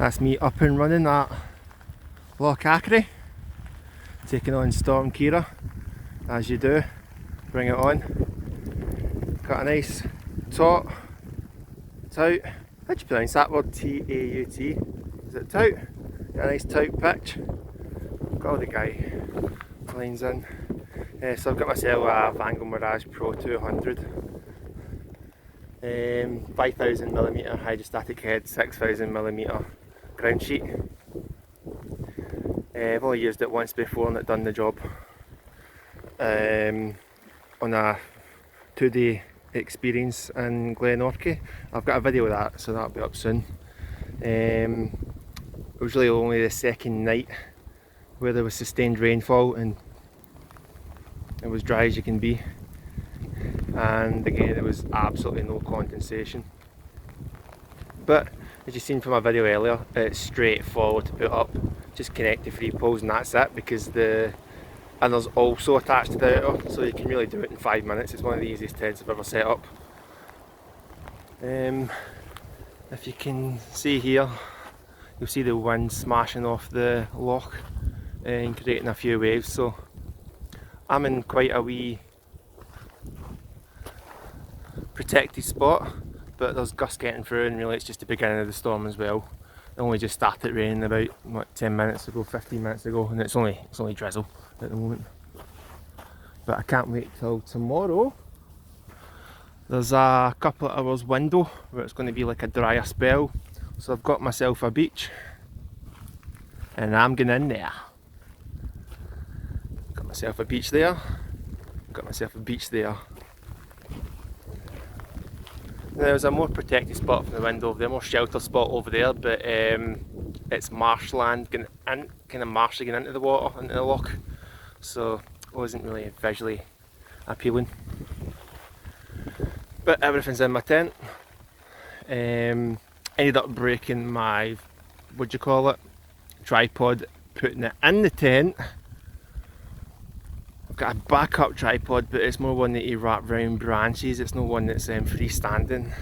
That's me up and running at Loch Achray, taking on Storm Ciara, as you do. Bring it on. Got a nice tout. How do you pronounce that word? T-A-U-T. Is it tout? Got a nice tout pitch. Got all the guy lines in. So I've got myself a Vango Mirage Pro 200. 5000mm hydrostatic head, 6000mm ground sheet. I've only used it once before and it done the job. On a 2-day experience in Glenorchy. I've got a video of that, so that'll be up soon. It was really only the second night where there was sustained rainfall and it was dry as you can be, and again there was absolutely no condensation. But as you've seen from my video earlier, it's straightforward to put up. Just connect the 3 poles and that's it, because the inner's also attached to the outer, so you can really do it in 5 minutes. It's one of the easiest heads I've ever set up. If you can see here, you'll see the wind smashing off the loch and creating a few waves. So I'm in quite a wee protected spot, but there's gusts getting through, and really it's just the beginning of the storm as well. It only just started raining about 10 minutes ago, 15 minutes ago, and it's only drizzle at the moment. But I can't wait till tomorrow. There's a couple of hours window where it's going to be like a drier spell, so I've got myself a beach and I'm going in there. Got myself a beach there, got myself a beach there. There's a more protected spot from the window, the more sheltered spot over there, but it's marshland, kind of marshy going into the water, into the loch, so it wasn't really visually appealing. But everything's in my tent. Ended up breaking my, tripod, putting it in the tent. I've got a backup tripod, but it's more one that you wrap round branches, it's not one that's freestanding.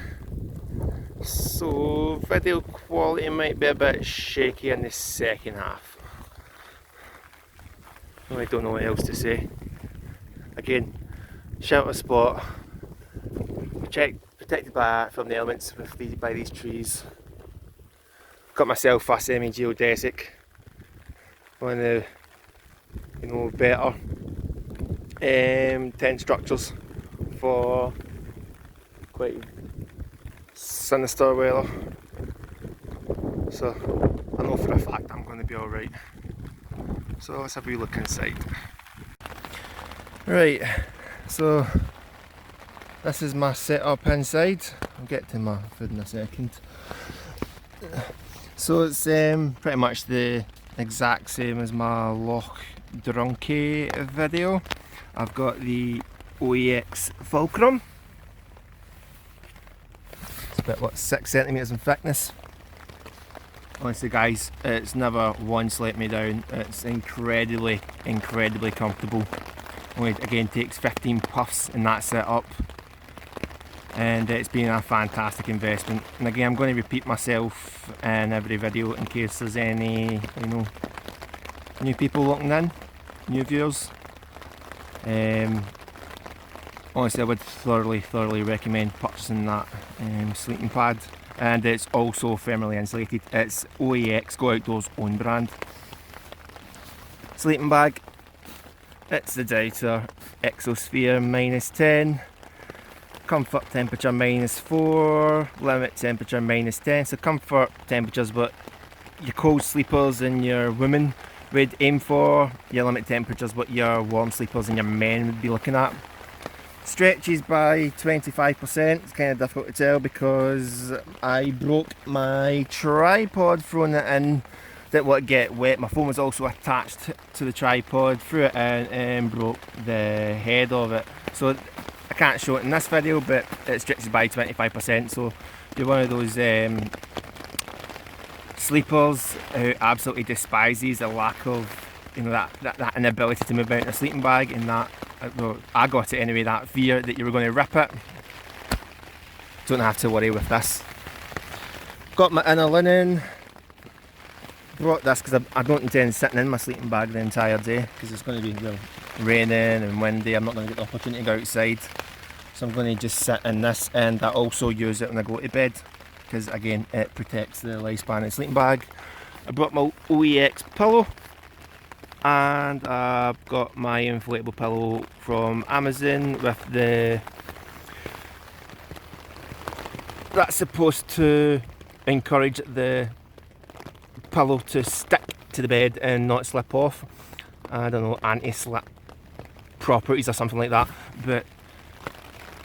So video quality might be a bit shaky in the second half. I don't know what else to say. Again, shelter spot, protected from the elements by these trees. Got myself a semi-geodesic, one of the better tent structures for quite sinister weather, so I know for a fact I'm going to be alright. So let's have a wee look inside. Right, so this is my setup inside. I'll get to my food in a second. So it's pretty much the exact same as my Loch Drunkie video. I've got the OEX fulcrum. It's about 6 centimeters in thickness. Honestly guys, it's never once let me down. It's incredibly comfortable. Only again takes 15 puffs in that setup, and it's been a fantastic investment. And again, I'm going to repeat myself in every video in case there's any new people looking in, new viewers. Honestly, I would thoroughly recommend purchasing that sleeping pad, and it's also thermally insulated. It's OEX, Go Outdoors own brand. Sleeping bag, it's the Doubter Exosphere -10, comfort temperature -4, limit temperature -10. So comfort temperatures what your cold sleepers and your women would aim for, your limit temperatures what your warm sleepers and your men would be looking at. Stretches by 25%, it's kind of difficult to tell because I broke my tripod throwing it in, didn't want to get wet. My phone was also attached to the tripod, threw it in and broke the head of it. So I can't show it in this video, but it stretches by 25%, so if you're one of those sleepers who absolutely despises the lack of that inability to move out in a sleeping bag, and that, well, I got it anyway, that fear that you were going to rip it, don't have to worry with this. Got my inner linen, brought this because I don't intend sitting in my sleeping bag the entire day because it's going to be raining and windy. I'm not going to get the opportunity to go outside, so I'm going to just sit in this, and I also use it when I go to bed because again it protects the lifespan of the sleeping bag. I brought my OEX pillow, and I've got my inflatable pillow from Amazon with that's supposed to encourage the pillow to stick to the bed and not slip off. I don't know, anti-slip properties or something like that, but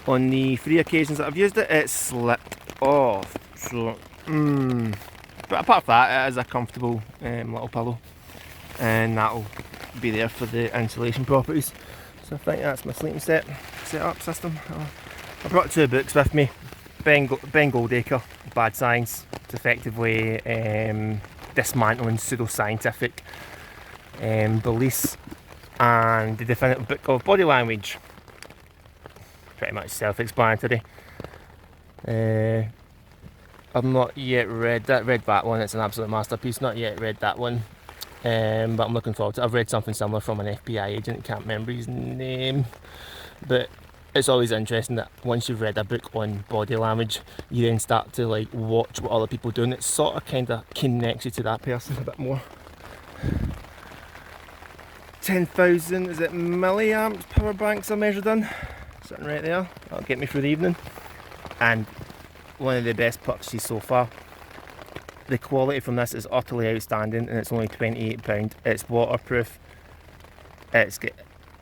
on the 3 occasions that I've used it, it slipped off. So, but apart from that, it is a comfortable little pillow, and that'll be there for the insulation properties. So I think that's my sleeping set-up system. I brought 2 books with me. Ben Goldacre, Bad Science. It's effectively dismantling pseudoscientific beliefs, and the definitive book of body language. Pretty much self-explanatory. I've not yet read that one. It's an absolute masterpiece. Not yet read that one, but I'm looking forward to it. I've read something similar from an FBI agent. Can't remember his name, but it's always interesting that once you've read a book on body language, you then start to like watch what other people do, and it sort of kind of connects you to that person a bit more. 10,000 milliamps power banks are measured in, sitting right there. That'll get me through the evening, and one of the best purchases so far. The quality from this is utterly outstanding, and it's only £28. It's waterproof. It's got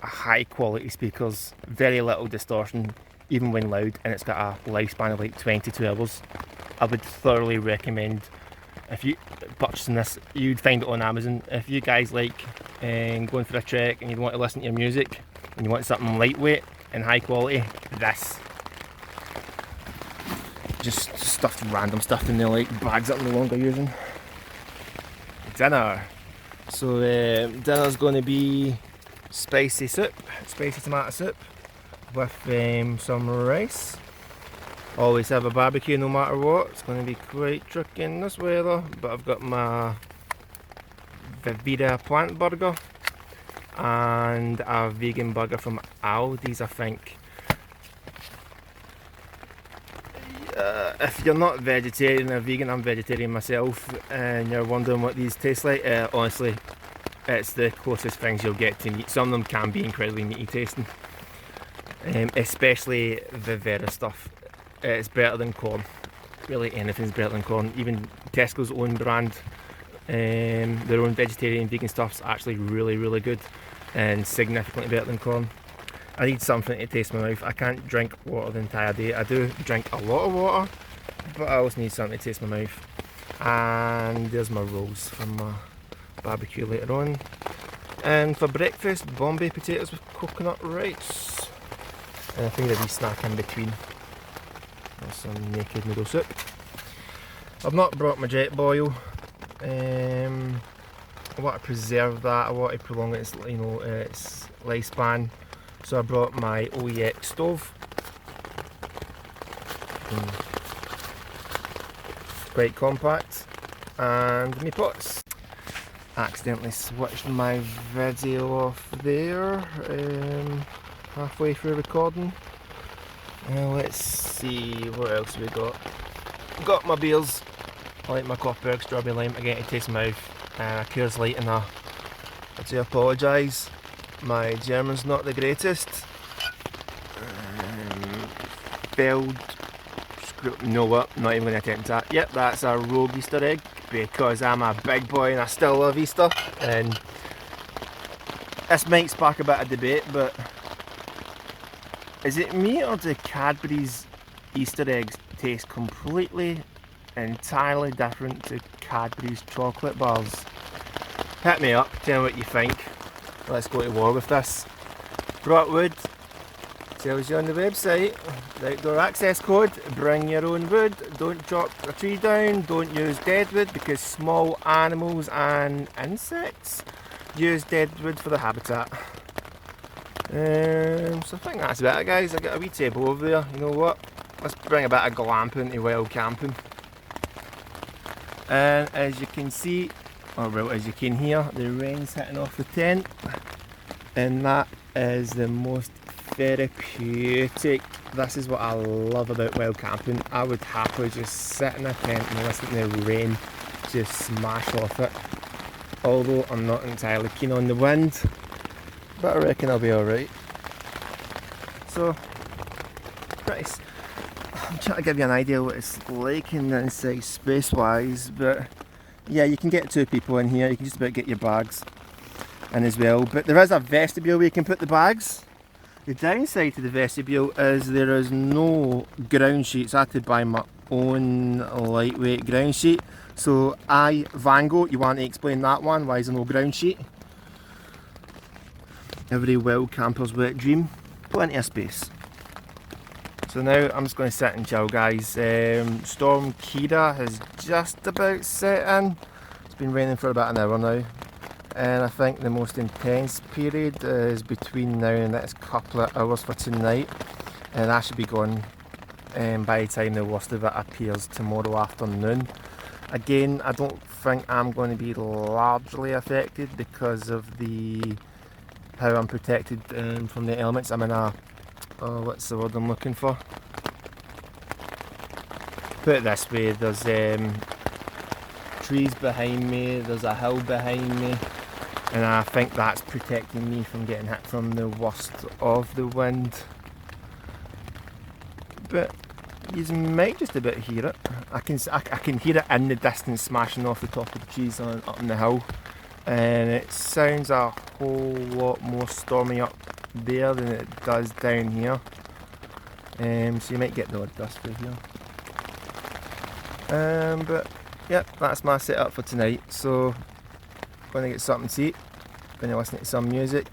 high quality speakers, very little distortion even when loud, and it's got a lifespan of like 22 hours. I would thoroughly recommend, if you purchasing this, you'd find it on Amazon. If you guys like going for a trek and you want to listen to your music and you want something lightweight and high quality, this. Just stuffed random stuff in there, like bags that I'm no longer using. Dinner. So dinner's going to be spicy tomato soup with some rice. Always have a barbecue no matter what. It's going to be quite tricky in this weather, but I've got my Vivida plant burger and a vegan burger from Aldi's, I think. If you're not vegetarian or vegan, I'm vegetarian myself, and you're wondering what these taste like, honestly, it's the closest things you'll get to meat. Some of them can be incredibly meaty tasting, especially the Vera stuff. It's better than corn. Really, anything's better than corn. Even Tesco's own brand, their own vegetarian vegan stuff's actually really, really good and significantly better than corn. I need something to taste my mouth. I can't drink water the entire day. I do drink a lot of water, but I also need something to taste my mouth. And there's my rolls from my barbecue later on. And for breakfast, Bombay potatoes with coconut rice. And I think a wee snack in between. There's some naked noodle soup. I've not brought my jet boil. I want to preserve that. I want to prolong its lifespan. So I brought my OEX stove. Quite compact. And my pots. Accidentally switched my video off there halfway through recording. Let's see what else we got. Got my beers. I like my Koppberg strawberry lime. Again, it tastes my mouth. Coors Light in there. I do apologise. My German's not the greatest. Failed. No, what? Not even going to attempt that. Yep, that's a rogue Easter egg because I'm a big boy and I still love Easter. And this might spark a bit of debate, but is it me or do Cadbury's Easter eggs taste completely, entirely different to Cadbury's chocolate bars? Hit me up, tell me what you think. Let's go to war with this. Brought wood. Tells you on the website. The outdoor access code. Bring your own wood. Don't chop a tree down. Don't use dead wood because small animals and insects use dead wood for their habitat. So I think that's about it, guys. I got a wee table over there. You know what? Let's bring a bit of glamping to wild camping. And as you can see, Oh well, as you can hear, the rain's hitting off the tent, and that is the most therapeutic. This is what I love about wild camping. I would happily just sit in a tent and listen to the rain just smash off it. Although I'm not entirely keen on the wind, but I reckon I'll be alright. So, I'm trying to give you an idea what it's like in the inside space wise, but yeah, you can get 2 people in here. You can just about get your bags in as well, but there is a vestibule where you can put the bags. The downside to the vestibule is there is no ground sheets. I had to buy my own lightweight ground sheet. So Vango, you want to explain that one? Why is there no ground sheet? Every wild camper's wet dream. Plenty of space. So now I'm just going to sit and chill, guys. Storm Ciara has just about set in. It's been raining for about an hour now. And I think the most intense period is between now and the next couple of hours for tonight, and that should be gone by the time the worst of it appears tomorrow afternoon. Again, I don't think I'm going to be largely affected because of how I'm protected from the elements. I'm in a, what's the word I'm looking for? Put it this way, there's trees behind me, there's a hill behind me, and I think that's protecting me from getting hit from the worst of the wind. But you might just about hear it. I can hear it in the distance smashing off the top of the trees up on the hill, and it sounds a whole lot more stormy up there than it does down here. So you might get the odd dust through here. But yep, that's my setup for tonight. So going to get something to eat, going to listen to some music.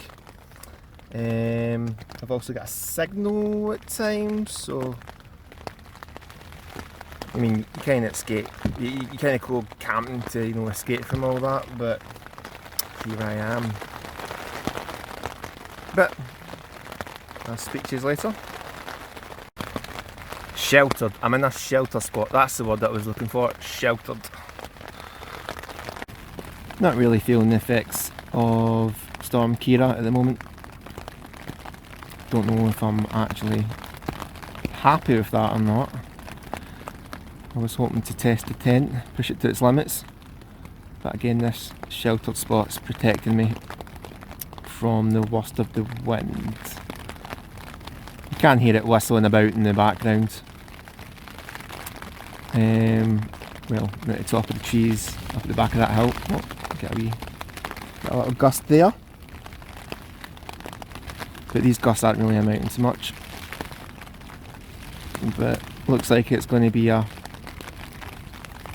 I've also got a signal at times, so I mean you kind of escape. You kind of go camping to escape from all that, but here I am. But I'll speak to you later. Sheltered. I'm in a shelter spot. That's the word that I was looking for. Sheltered. Not really feeling the effects of Storm Ciara at the moment. Don't know if I'm actually happy with that or not. I was hoping to test the tent, push it to its limits. But again, this sheltered spot's protecting me from the worst of the wind. You can hear it whistling about in the background. Well, at the top of the trees, up at the back of that hill. Oh, get a little gust there. But these gusts aren't really amounting to much. But looks like it's going to be a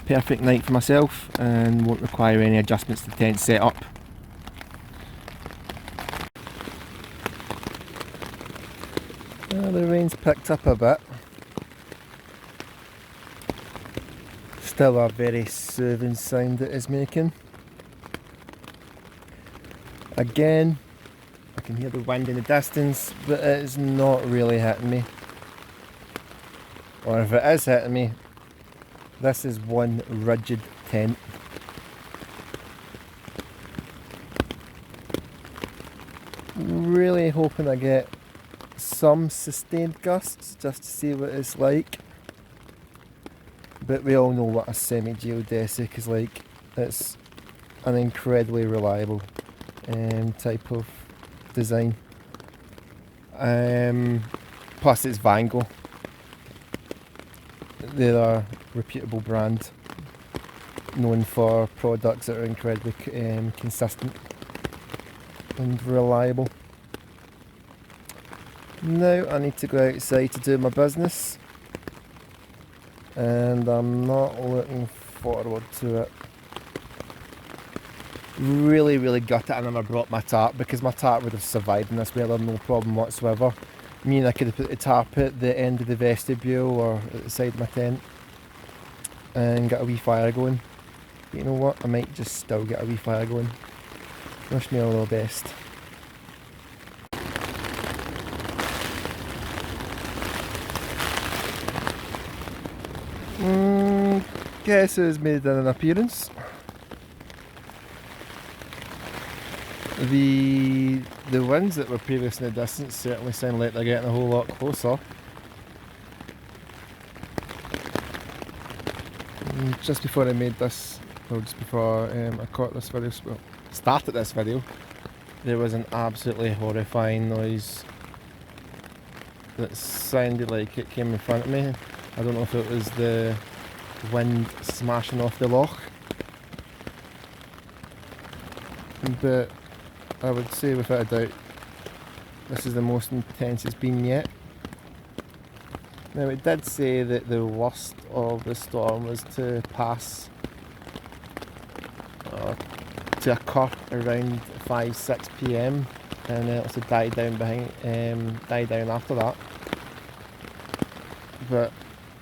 perfect night for myself and won't require any adjustments to the tent setup. The rain's picked up a bit. Still a very soothing sound it is making. Again, I can hear the wind in the distance, but it's not really hitting me. Or if it is hitting me, this is one rigid tent. Really hoping I get some sustained gusts just to see what it's like. But we all know what a semi-geodesic is like. It's an incredibly reliable type of design. Plus it's Vango. They're a reputable brand known for products that are incredibly consistent and reliable. Now I need to go outside to do my business, and I'm not looking forward to it. Really gutted I never brought my tarp, because my tarp would have survived in this weather no problem whatsoever. I mean, I could have put the tarp at the end of the vestibule or at the side of my tent and got a wee fire going. But you know what, I might just still get a wee fire going. Wish me all the best. Guess who's made an appearance? The winds that were previously in the distance certainly sound like they're getting a whole lot closer. Just before I made this, or just before I caught this video, well, started this video, there was an absolutely horrifying noise that sounded like it came in front of me. I don't know if it was the wind smashing off the loch, but I would say without a doubt this is the most intense it's been yet. Now, it did say that the worst of the storm was to pass, to occur around 5-6 PM, and then also die down after that. But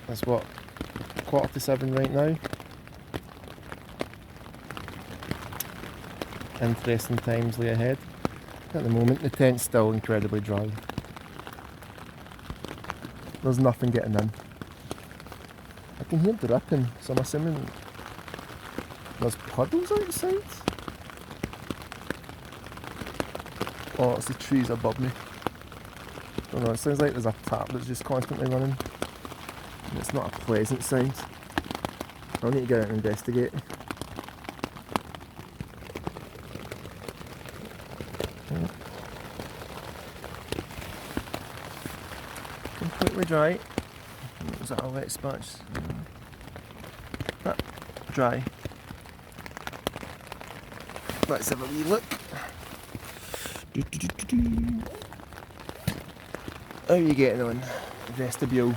it's what, 6:45 right now. Interesting times lay ahead. At the moment, the tent's still incredibly dry. There's nothing getting in. I can hear dripping, so I'm assuming there's puddles outside. Oh, it's the trees above me. I don't know, it sounds like there's a tap that's just constantly running. And it's not a pleasant sound. I'll need to get out and investigate. Completely dry. Was that a wet sponge? Dry. Let's have a wee look. How are you getting on? Vestibule.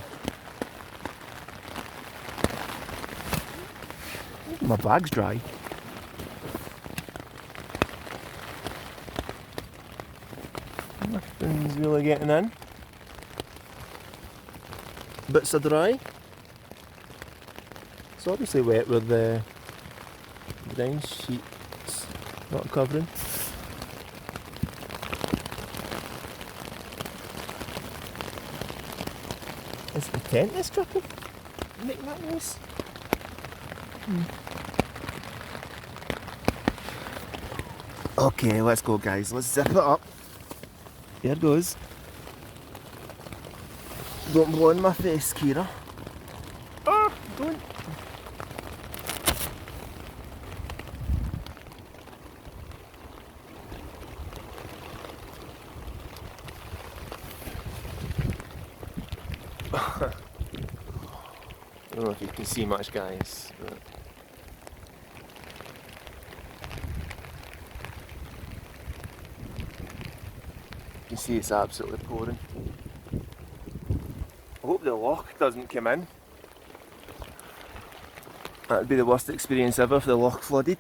My bag's dry. Nothing's really getting in. Bits are dry. It's obviously wet with the down sheets not covering. Is the tent that's dripping? Making that noise? Okay, let's go guys, let's zip it up. Here goes. Don't blow in my face, Ciara. Oh, don't. I don't know if you can see much, guys. But you can see it's absolutely pouring. I hope the loch doesn't come in. That would be the worst experience ever if the loch flooded.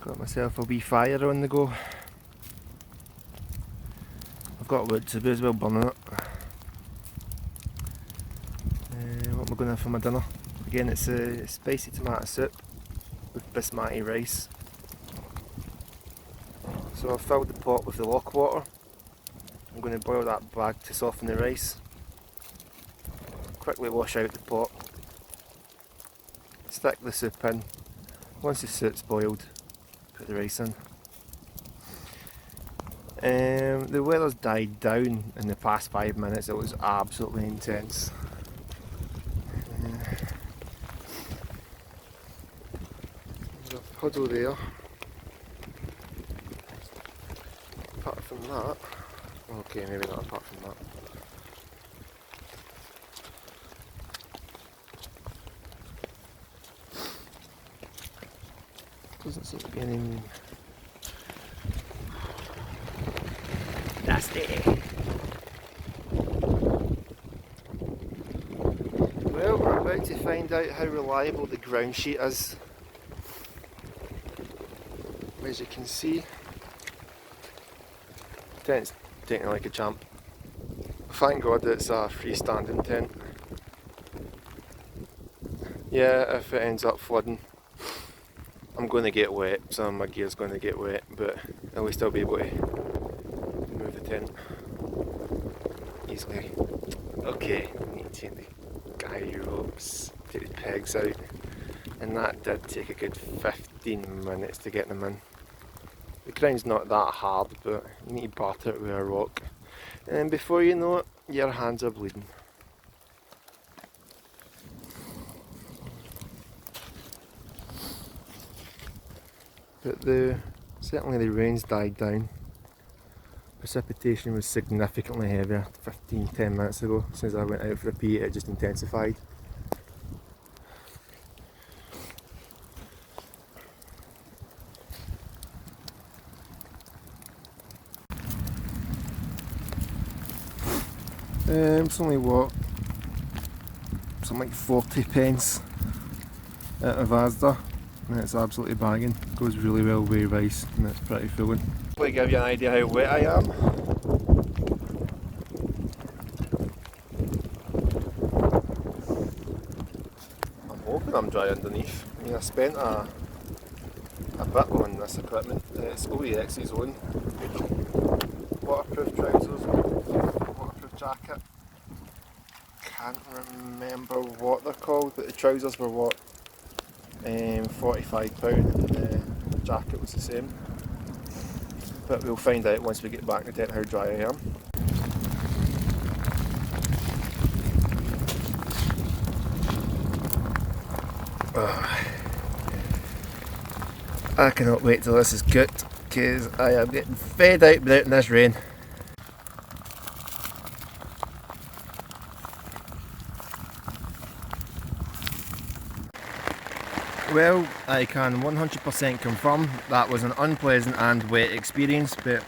Got myself a wee fire on the go. I've got wood, so I may as well burn it. What am I going to have for my dinner? Again, it's a spicy tomato soup with basmati rice. So I've filled the pot with the loch water. I'm going to boil that bag to soften the rice. Quickly wash out the pot. Stick the soup in. Once the soup's boiled, put the rice in. The weather's died down in the past 5 minutes. It was absolutely intense. There's a puddle there. Apart from that, okay, maybe not apart from that. Doesn't seem to be any nasty. Well, we're about to find out how reliable the ground sheet is. As you can see, the tent's taking like a champ. Thank God it's a freestanding tent. Yeah, if it ends up flooding, I'm going to get wet, some of my gear's going to get wet, but at least I'll be able to move the tent easily. Okay, I need to take the guy ropes, take the pegs out, and that did take a good 15 minutes to get them in. The ground's not that hard, but you need to batter it with a rock. And before you know it, your hands are bleeding. But certainly the rain's died down. Precipitation was significantly heavier 15-10 minutes ago. Since I went out for a pee, it just intensified. It's only what? Something like 40 pence out of Asda, and it's absolutely banging. Goes really well with rice, and it's pretty filling. To give you an idea how wet I am. I'm hoping I'm dry underneath. I mean, I spent a bit on this equipment. It's OEX's own waterproof trousers, waterproof jacket. Can't remember what they're called, but the trousers were what, £45, and the jacket was the same. But we'll find out once we get back to tent how dry I am. I cannot wait till this is cooked, because I am getting fed out without this rain. Well, I can 100% confirm that was an unpleasant and wet experience, but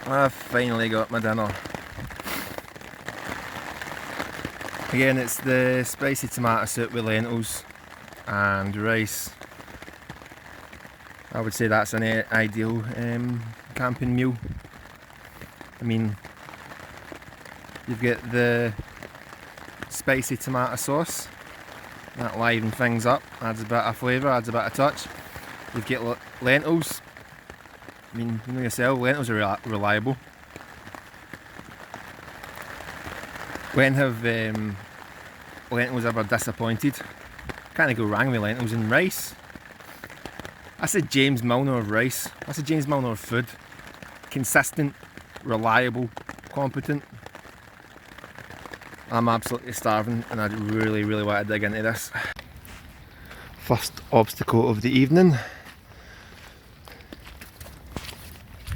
I've finally got my dinner. Again, it's the spicy tomato soup with lentils and rice. I would say that's an ideal camping meal. I mean, you've got the spicy tomato sauce. That livens things up, adds a bit of flavour, adds a bit of touch. You've got lentils. I mean, you know yourself, lentils are reliable. When have lentils ever disappointed? Can't go wrong with lentils. And rice. That's a James Milner of rice. That's a James Milner of food. Consistent, reliable, competent. I'm absolutely starving and I really want to dig into this. First obstacle of the evening.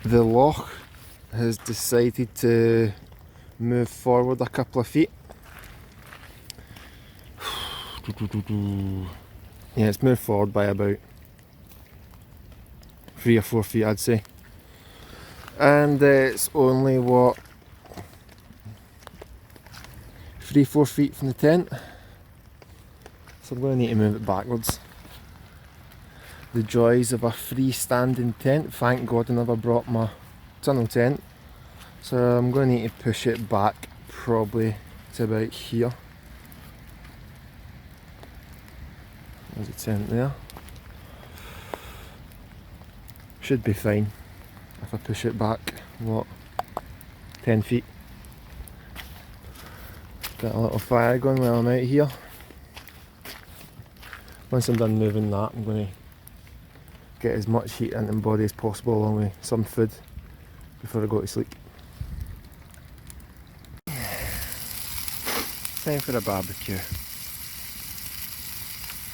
The loch has decided to move forward a couple of feet. Yeah, it's moved forward by about 3 or 4 feet, I'd say. And it's only what, 3-4 feet from the tent, so I'm going to need to move it backwards. The joys of a freestanding tent. Thank God I never brought my tunnel tent, so I'm going to need to push it back probably to about here. There's a tent there. Should be fine if I push it back, what, 10 feet. Got a little fire going while I'm out here. Once I'm done moving that, I'm going to get as much heat into my body as possible along with some food before I go to sleep. Time for a barbecue.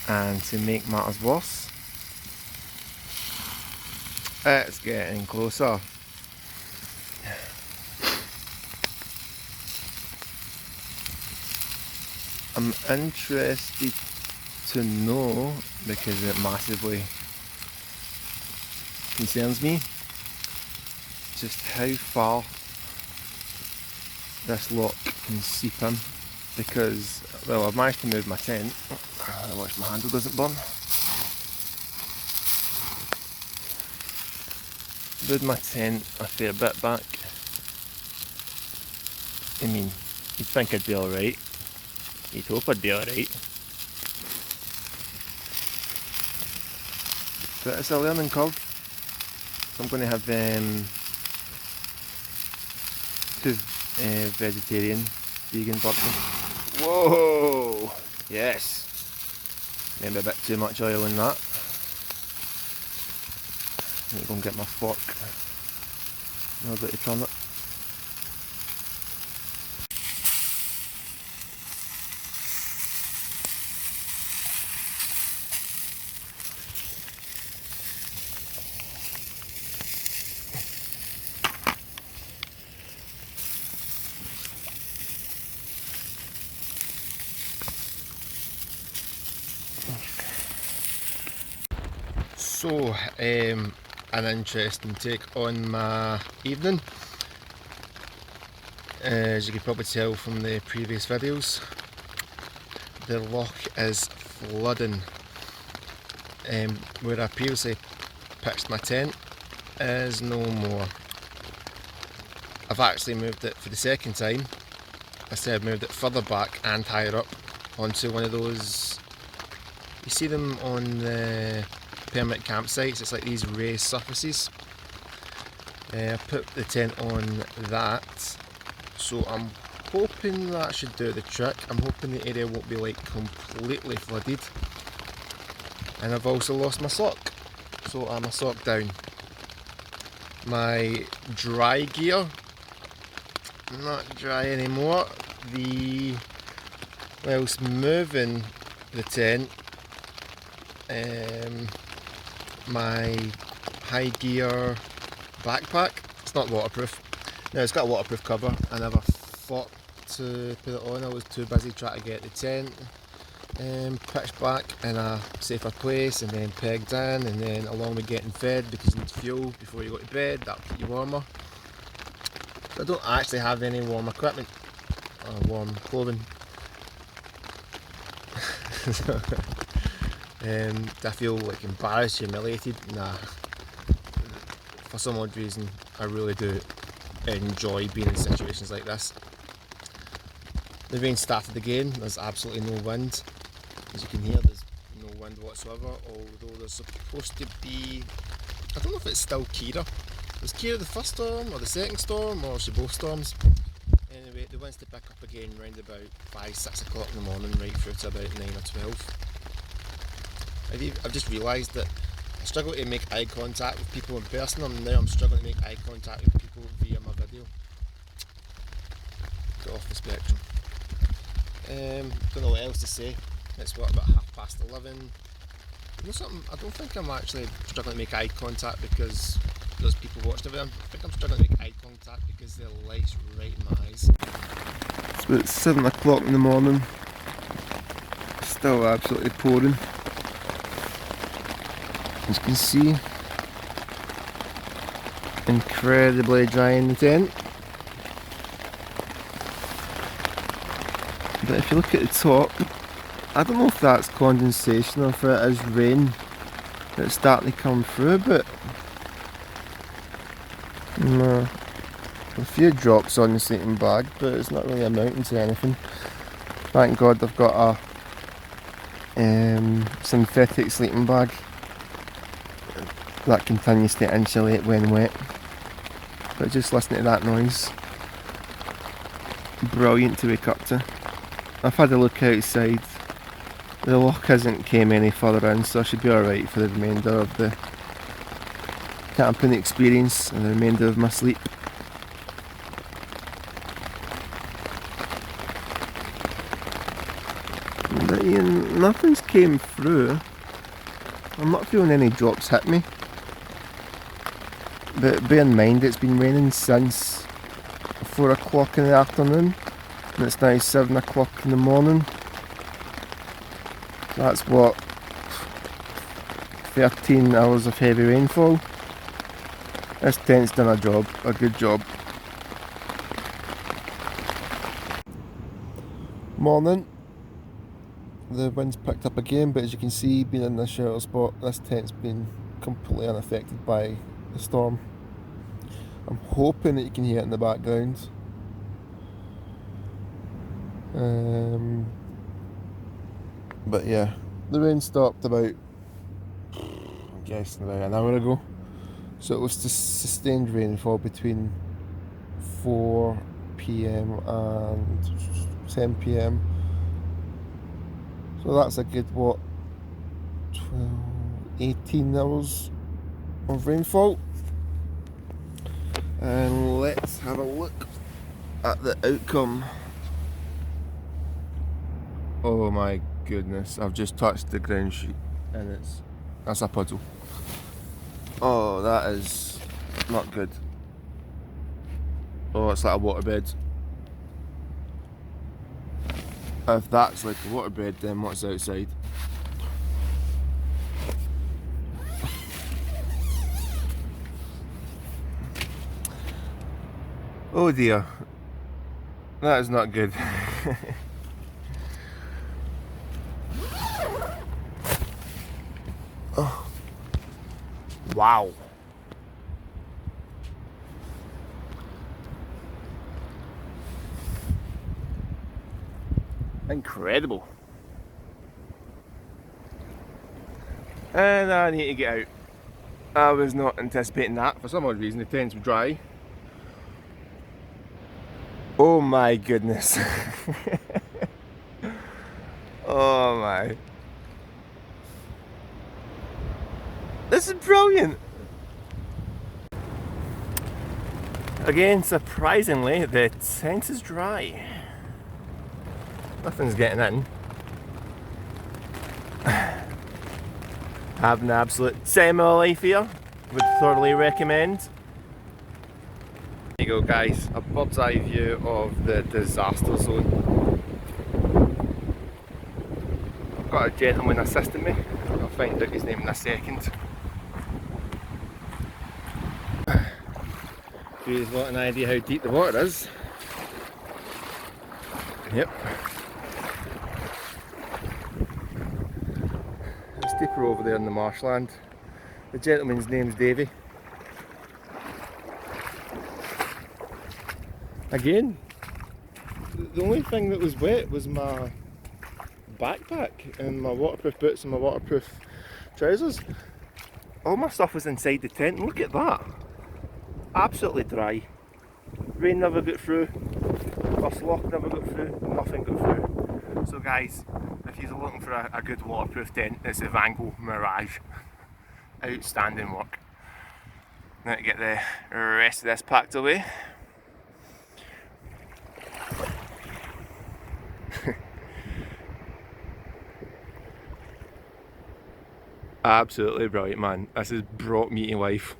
And to make matters worse, it's getting closer. I'm interested to know, because it massively concerns me, just how far this lock can seep in, because, well, I've managed to move my tent. I watch my handle doesn't burn. Moved my tent a fair bit back. I mean, you'd think I'd be alright. You'd hope I'd be alright. But it's a learning curve. So I'm going to have 2 vegetarian, vegan burgers. Whoa! Yes! Maybe a bit too much oil in that. Let me go and get my fork. Now I've got to turn it. So, an interesting take on my evening. As you can probably tell from the previous videos, the loch is flooding. Where I previously pitched my tent is no more. I've actually moved it for the second time. I said I've moved it further back and higher up onto one of those, you see them on the permanent campsites, it's like these raised surfaces. I put the tent on that, so I'm hoping that should do the trick. I'm hoping the area won't be like completely flooded. And I've also lost my sock, so I'm a sock down. My dry gear, not dry anymore. Whilst moving the tent, my high gear backpack, it's not waterproof. No, it's got a waterproof cover. I never thought to put it on. I was too busy trying to get the tent pitched back in a safer place and then pegged in, and then along with getting fed, because you need fuel before you go to bed, that'll keep you warmer. But I don't actually have any warm equipment or warm clothing. Do I feel like embarrassed, humiliated? Nah. For some odd reason, I really do enjoy being in situations like this. The rain started again. There's absolutely no wind. As you can hear, there's no wind whatsoever, although there's supposed to be, I don't know if it's still Ciara. Was Ciara the first storm or the second storm, or was she both storms? Anyway, the winds to pick up again round about 5-6 o'clock in the morning, right through to about 9 or 12. I've just realised that I struggle to make eye contact with people in person, and now I'm struggling to make eye contact with people via my video. Get off the spectrum. Don't know what else to say. It's what, about 11:30. You know something, I don't think I'm actually struggling to make eye contact because there's people watching over there. I think I'm struggling to make eye contact because the light's right in my eyes. It's about 7 o'clock in the morning. Still absolutely pouring. As you can see, incredibly dry in the tent. But if you look at the top, I don't know if that's condensation or if it is rain that's starting to come through, but no, a few drops on the sleeping bag, but it's not really amounting to anything. Thank God I've got a synthetic sleeping bag that continues to insulate when wet. But just listening to that noise, brilliant to wake up to. I've had a look outside. The loch hasn't came any further in, so I should be alright for the remainder of the camping experience and the remainder of my sleep. But yeah, nothing's came through. I'm not feeling any drops hit me. But bear in mind, it's been raining since 4 o'clock in the afternoon, and it's now 7 o'clock in the morning. That's what, 13 hours of heavy rainfall. This tent's done a good job. Morning. The wind's picked up again, but as you can see, being in this shelter spot, this tent's been completely unaffected by the storm. I'm hoping that you can hear it in the background. But yeah, the rain stopped about, I'm guessing about an hour ago. So it was sustained rainfall between 4 PM and 10 PM. So that's a good, what, 12, 18 hours of rainfall. And let's have a look at the outcome. Oh my goodness, I've just touched the ground sheet and that's a puddle. Oh, that is not good. Oh, it's like a waterbed. If that's like a waterbed, then what's outside? Oh dear, that is not good. Oh. Wow. Incredible. And I need to get out. I was not anticipating that. For some odd reason the tents were dry. Oh my goodness. Oh my. This is brilliant. Again, surprisingly, the tent is dry. Nothing's getting in. Having an absolute semi life here. Would thoroughly recommend. There you go guys, a bird's eye view of the disaster zone. I've got a gentleman assisting me. I'll find out his name in a second. If you've got an idea how deep the water is. Yep. It's deeper over there in the marshland. The gentleman's name's Davy. Again, the only thing that was wet was my backpack and my waterproof boots and my waterproof trousers. All my stuff was inside the tent, and look at that. Absolutely dry. Rain never got through, first lock never got through, nothing got through. So guys, if you're looking for a good waterproof tent, it's the Van Gogh Mirage. Outstanding work. Now to get the rest of this packed away. Absolutely brilliant, man. This has brought me to life.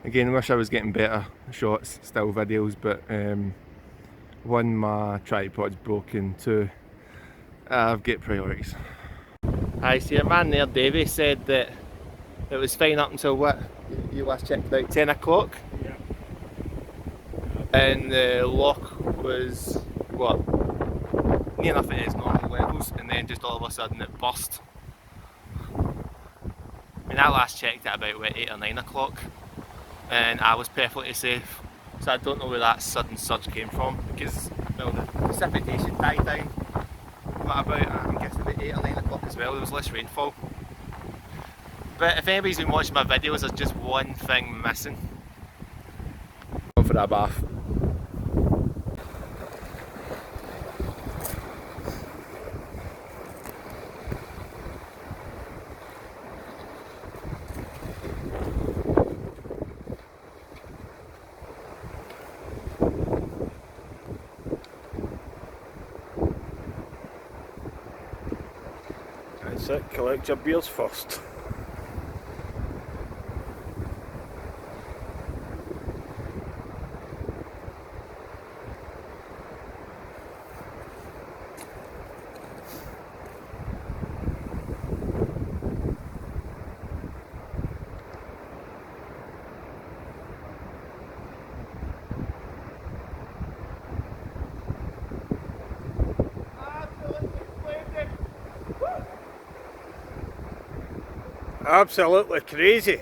Again, I wish I was getting better shots, still videos, but one, my tripod's broken, two, I've got priorities. I see a man there, Davey, said that it was fine up until what? You last checked about 10 o'clock? Yeah. And the loch was, what? Near enough it is normal levels, and then just all of a sudden it burst. I mean, I last checked at about 8 or 9 o'clock, and I was perfectly safe. So I don't know where that sudden surge came from, because well, the precipitation died down at about, I'm guessing about 8 or 9 o'clock as well. There was less rainfall. But if anybody's been watching my videos, there's just one thing missing. Going for a bath. That's it, collect your beers first. Absolutely crazy.